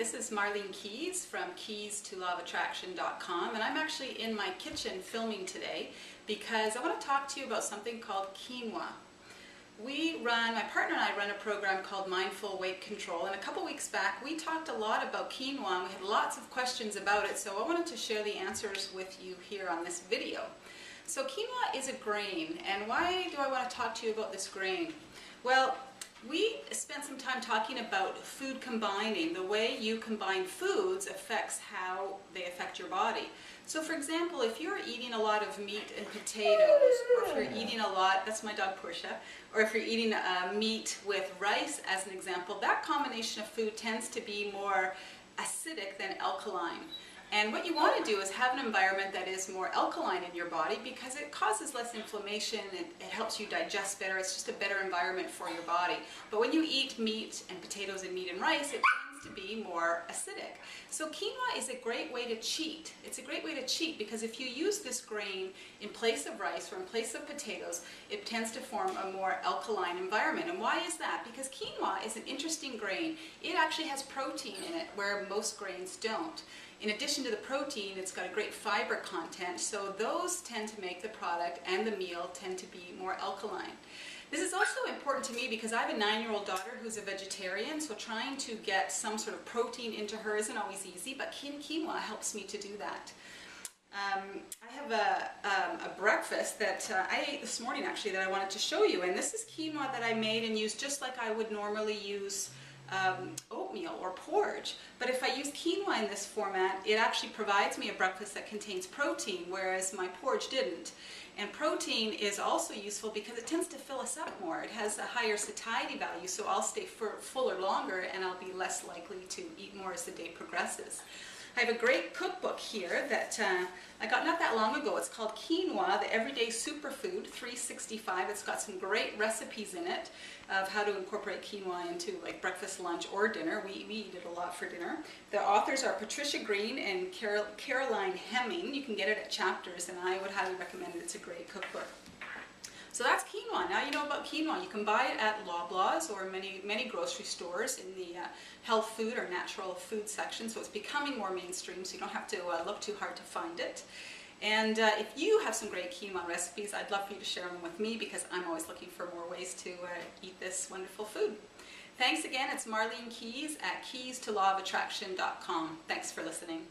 this is Marlene Keys from keys2lawofattraction.com, and I'm actually in my kitchen filming today because I want to talk to you about something called quinoa. My partner and I run a program called Mindful Weight Control, and a couple weeks back we talked a lot about quinoa and we had lots of questions about it, so I wanted to share the answers with you here on this video. So quinoa is a grain, and why do I want to talk to you about this grain? Well, we spent some time talking about food combining. The way you combine foods affects how they affect your body. So for example, if you're eating a lot of meat and potatoes, or if you're eating a lot, that's my dog Portia, or if you're eating meat with rice as an example, that combination of food tends to be more acidic than alkaline. And what you want to do is have an environment that is more alkaline in your body because it causes less inflammation, it helps you digest better, it's just a better environment for your body. But when you eat meat and potatoes and meat and rice, it tends to be more acidic. So quinoa is a great way to cheat. It's a great way to cheat because if you use this grain in place of rice or in place of potatoes, it tends to form a more alkaline environment. And why is that? Because quinoa is an interesting grain. It actually has protein in it where most grains don't. In addition to the protein, it's got a great fiber content, so those tend to make the product and the meal tend to be more alkaline. This is also important to me because I have a 9-year-old daughter who's a vegetarian, so trying to get some sort of protein into her isn't always easy, but quinoa helps me to do that. I have a breakfast that I ate this morning actually that I wanted to show you, and this is quinoa that I made and used just like I would normally use oatmeal or porridge. But if I use quinoa in this format, it actually provides me a breakfast that contains protein, whereas my porridge didn't. And protein is also useful because it tends to fill us up more. It has a higher satiety value, so I'll stay fuller longer and I'll be less likely to eat more as the day progresses. I have a great cookbook here that I got not that long ago. It's called Quinoa, the Everyday Superfood 365. It's got some great recipes in it of how to incorporate quinoa into like breakfast, lunch, or dinner. We eat it a lot for dinner. The authors are Patricia Green and Caroline Hemming. You can get it at Chapters, and I would highly recommend it. It's a great cookbook. So that's quinoa. Now you know about quinoa. You can buy it at Loblaws or many grocery stores in the health food or natural food section. So it's becoming more mainstream, so you don't have to look too hard to find it. And if you have some great quinoa recipes, I'd love for you to share them with me because I'm always looking for more ways to eat this wonderful food. Thanks again. It's Marlene Keys at keys2lawofattraction.com. Thanks for listening.